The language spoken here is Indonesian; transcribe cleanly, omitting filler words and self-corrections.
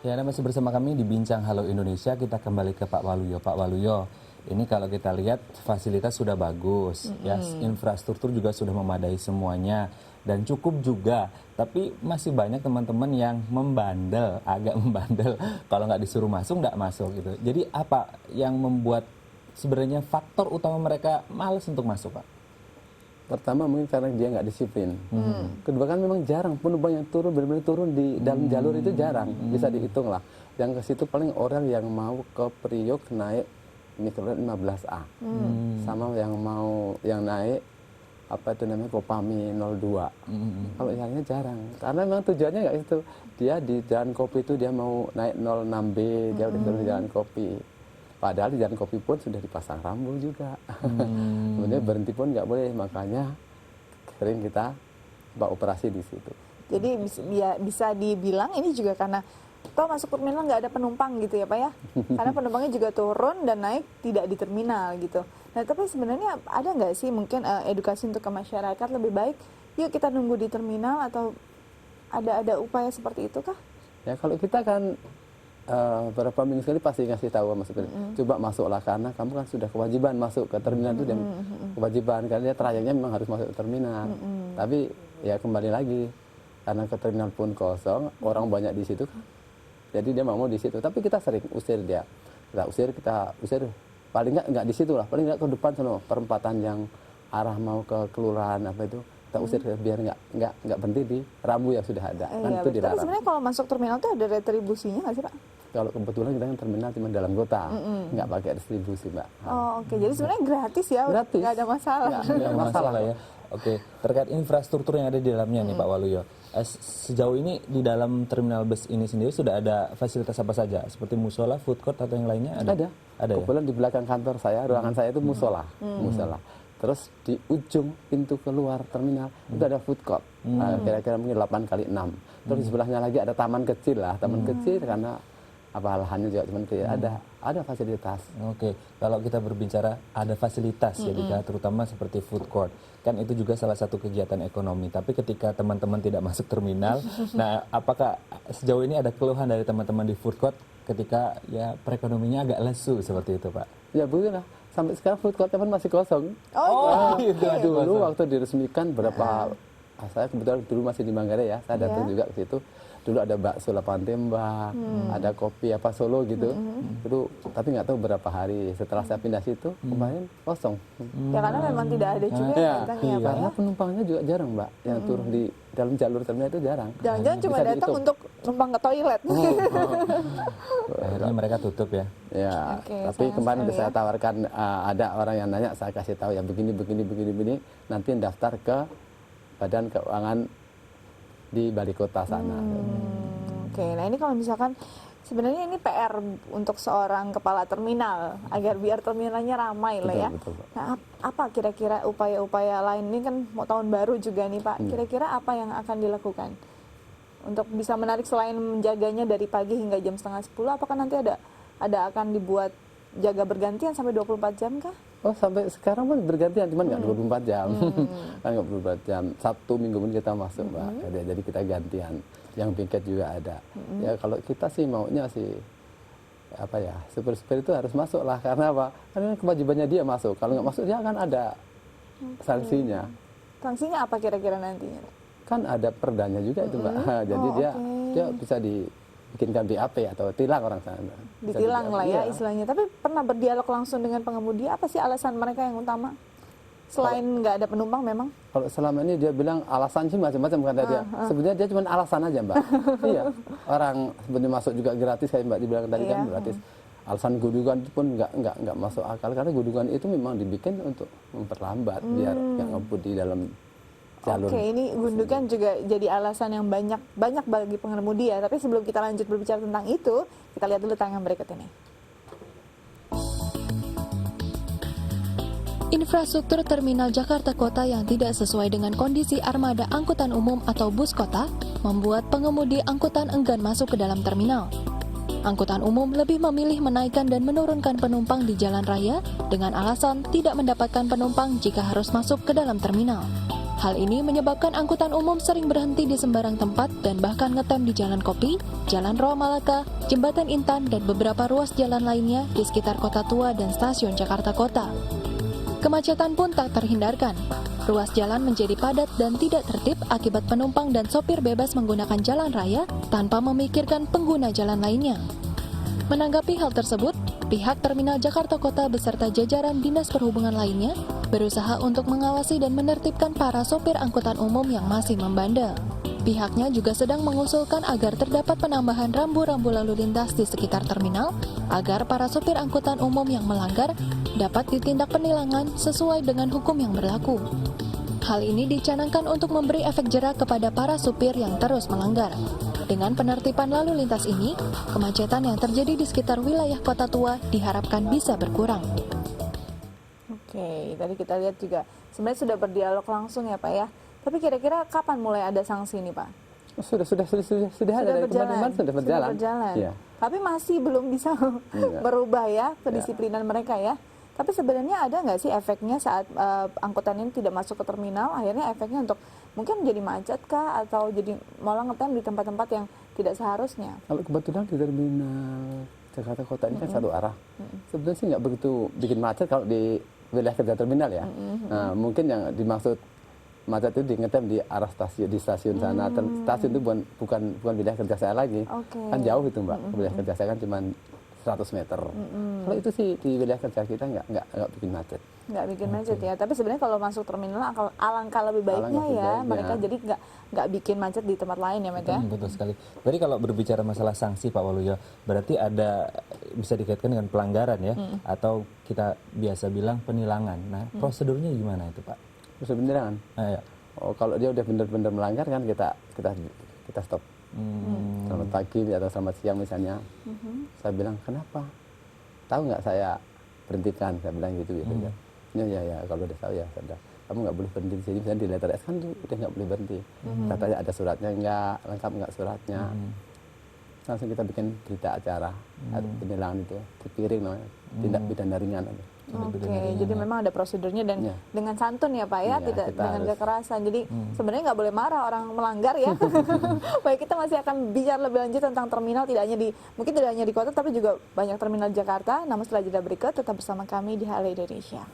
Ya, Anda masih bersama kami di Bincang Halo Indonesia. Kita kembali ke Pak Waluyo. Pak Waluyo, ini kalau kita lihat fasilitas sudah bagus, ya, infrastruktur juga sudah memadai semuanya dan cukup juga. Tapi masih banyak teman-teman yang membandel, agak membandel. Kalau nggak disuruh masuk, nggak masuk gitu. Jadi apa yang membuat sebenarnya faktor utama mereka malas untuk masuk, Pak? Pertama mungkin karena dia nggak disiplin. Kedua kan memang jarang penumpang yang turun benar-benar turun di dalam jalur itu jarang, bisa dihitung lah. Yang ke situ paling orang yang mau ke Priok naik mikrolet 15A, sama yang naik apa itu namanya Kopami 02. Kalau yang lainnya jarang, karena memang tujuannya nggak itu. Dia di Jalan Kopi itu dia mau naik 06B, dia udah turun di Jalan Kopi. Padahal di Jalan Kopi pun sudah dipasang rambu juga. Sebenarnya berhenti pun nggak boleh, makanya sering kita buat operasi di situ. Jadi bisa dibilang ini juga karena toh masuk terminal nggak ada penumpang gitu ya Pak ya? Karena penumpangnya juga turun dan naik tidak di terminal gitu. Nah tapi sebenarnya ada nggak sih mungkin edukasi untuk ke masyarakat lebih baik, yuk kita nunggu di terminal atau ada upaya seperti itu kah? Ya kalau kita kan beberapa minggu sekali pasti ngasih tahu sama supir, coba masuklah karena kamu kan sudah kewajiban masuk ke terminal itu dan kewajiban karena dia trayeknya memang harus masuk ke terminal. Tapi ya kembali lagi karena ke terminal pun kosong, orang banyak di situ, jadi dia mau di situ. Tapi kita sering usir dia, kita usir paling nggak di situ lah, paling nggak ke depan sono perempatan yang arah mau ke kelurahan apa itu. Kita usir biar nggak berhenti di rambu yang sudah ada, kan Iya, itu dilarang. tapi sebenarnya kalau masuk terminal itu ada retribusinya nggak sih Pak? Kalau kebetulan kita kan terminal cuma dalam kota, nggak pakai distribusi, Mbak. Oh oke, jadi sebenarnya gratis ya, Gratis. nggak ada masalah. Nggak masalah ya. Oke, terkait infrastruktur yang ada di dalamnya nih Pak Waluyo. Sejauh ini di dalam terminal bus ini sendiri sudah ada fasilitas apa saja? Seperti musola, food court atau yang lainnya? Ada. Ada ya? Kebetulan di belakang kantor saya, ruangan saya itu musola. Terus di ujung pintu keluar terminal itu ada food court, kira-kira mungkin 8x6. Terus di sebelahnya lagi ada taman kecil lah, taman kecil karena apa lahannya juga cuma kecil. Ada fasilitas. Oke, kalau kita berbicara ada fasilitas ya Dika, terutama seperti food court. Kan itu juga salah satu kegiatan ekonomi. Tapi ketika teman-teman tidak masuk terminal, nah apakah sejauh ini ada keluhan dari teman-teman di food court ketika ya perekonominya agak lesu seperti itu Pak? Ya begitulah. Sampai sekarang food court teman masih kosong. Gitu. Dulu waktu diresmikan berapa, saya kebetulan dulu masih di Manggarai ya, saya datang juga ke situ. Dulu ada bakso lapangan tembak, ada kopi apa Solo gitu. Dulu, tapi nggak tahu berapa hari. Setelah saya pindah situ, kemarin kosong. Ya karena memang tidak ada juga yang datang ya Pak ya. Karena penumpangnya juga jarang, Mbak. Yang turun di dalam jalur terminal itu jarang. Jangan-jangan cuma Bisa datang dihitung. untuk numpang ke toilet. Akhirnya mereka tutup ya. Ya, Oke, tapi sayang kemarin sekali saya ya. tawarkan ada orang yang nanya, saya kasih tahu ya begini, nanti daftar ke Badan Keuangan di Balai Kota sana. Oke, nah ini kalau misalkan sebenarnya ini PR untuk seorang kepala terminal agar biar terminalnya ramai lah ya. Betul, Pak. Nah, apa kira-kira upaya-upaya lain ini kan mau tahun baru juga nih Pak. Kira-kira apa yang akan dilakukan untuk bisa menarik selain menjaganya dari pagi hingga jam setengah 10? Apakah nanti ada akan dibuat jaga bergantian sampai 24 jam kah? Oh, sampai sekarang pun bergantian, cuman nggak 24 jam. Kan nggak 24 jam. Sabtu Minggu pun kita masuk, Mbak. Jadi kita gantian. Yang piket juga ada. Ya kalau kita sih maunya sih apa ya, supir-supir itu harus masuk lah, karena apa? Karena kewajibannya dia masuk. Kalau nggak masuk dia akan ada sanksinya. Sanksinya apa kira-kira nantinya? Kan ada perdanya juga itu, Mbak. Jadi dia bisa dibikinkan BAP atau tilang orang sana. Bisa Ditilang di-BAP, lah ya iya. istilahnya. Tapi pernah berdialog langsung dengan pengemudi, apa sih alasan mereka yang utama? Selain nggak ada penumpang memang? Kalau selama ini dia bilang alasan sih macam-macam kata dia. Sebenarnya dia cuma alasan aja, Mbak. Iya. Orang sebenarnya masuk juga gratis kayak Mbak dibilang tadi kan gratis. Alasan gundukan itu pun nggak masuk akal, karena gundukan itu memang dibikin untuk memperlambat biar nggak ngebut di dalam jalur. Oke, ini gundukan juga jadi alasan yang banyak bagi pengemudi ya. Tapi sebelum kita lanjut berbicara tentang itu, kita lihat dulu tayangan berikut ini. Infrastruktur terminal Jakarta Kota yang tidak sesuai dengan kondisi armada angkutan umum atau bus kota membuat pengemudi angkutan enggan masuk ke dalam terminal. Angkutan umum lebih memilih menaikkan dan menurunkan penumpang di jalan raya dengan alasan tidak mendapatkan penumpang jika harus masuk ke dalam terminal. Hal ini menyebabkan angkutan umum sering berhenti di sembarang tempat dan bahkan ngetem di Jalan Kopi, Jalan Roa Malaka, Jembatan Intan, dan beberapa ruas jalan lainnya di sekitar Kota Tua dan Stasiun Jakarta Kota. Kemacetan pun tak terhindarkan. Ruas jalan menjadi padat dan tidak tertib akibat penumpang dan sopir bebas menggunakan jalan raya tanpa memikirkan pengguna jalan lainnya. Menanggapi hal tersebut, pihak Terminal Jakarta Kota beserta jajaran Dinas Perhubungan lainnya berusaha untuk mengawasi dan menertibkan para sopir angkutan umum yang masih membandel. Pihaknya juga sedang mengusulkan agar terdapat penambahan rambu-rambu lalu lintas di sekitar terminal agar para sopir angkutan umum yang melanggar dapat ditindak penilangan sesuai dengan hukum yang berlaku. Hal ini dicanangkan untuk memberi efek jera kepada para supir yang terus melanggar. Dengan penertiban lalu lintas ini, kemacetan yang terjadi di sekitar wilayah Kota Tua diharapkan bisa berkurang. Oke, tadi kita lihat juga sebenarnya sudah berdialog langsung ya Pak ya. Tapi kira-kira kapan mulai ada sanksi nih Pak? Sudah ada dari kemarin sudah berjalan. Iya. Tapi masih belum bisa berubah ya kedisiplinan mereka ya. Tapi sebenarnya ada nggak sih efeknya saat angkutan ini tidak masuk ke terminal, akhirnya efeknya untuk mungkin jadi macet kah atau jadi malah ngetem di tempat-tempat yang tidak seharusnya? Kalau kebetulan di terminal Jakarta Kota ini kan satu arah. Sebenarnya sih nggak begitu bikin macet kalau di wilayah kerja terminal ya. Nah, mungkin yang dimaksud macet itu ngetem di arah stasiun, di stasiun sana. Stasiun itu bukan wilayah kerja saya lagi. Kan jauh itu Mbak. Wilayah kerja saya kan cuma 100 meter. Kalau itu sih di wilayah kerja kita nggak bikin macet. Nggak bikin macet ya. Tapi sebenarnya kalau masuk terminal alangkah lebih baiknya ya. Mereka jadi nggak bikin macet di tempat lain ya, Met ya. Betul sekali. Berarti kalau berbicara masalah sanksi Pak Waluyo, berarti ada bisa dikaitkan dengan pelanggaran ya, atau kita biasa bilang penilangan. Nah, prosedurnya gimana itu Pak? Prosedur penilangan. Ya. Oh, kalau dia udah benar-benar melanggar kan kita stop. Selamat pagi atau selamat siang misalnya. Saya bilang kenapa? Tahu nggak saya berhentikan? Saya bilang gitu ya. Ya kalau udah tahu ya sudah. Kamu nggak boleh berhenti di sini. Misalnya di letter S kan tuh udah nggak boleh berhenti. Katanya ada suratnya nggak, lengkap nggak suratnya. Langsung kita bikin berita acara penilangan itu, dipiring namanya, tindak pidana ringan. Oke, jadi memang ada prosedurnya dan dengan santun ya Pak ya, tidak dengan kekerasan. Jadi sebenarnya nggak boleh marah orang melanggar ya. Baik, kita masih akan bicara lebih lanjut tentang terminal, mungkin tidak hanya di kota, tapi juga banyak terminal Jakarta. Namun setelah jeda berikut, tetap bersama kami di HLA Indonesia.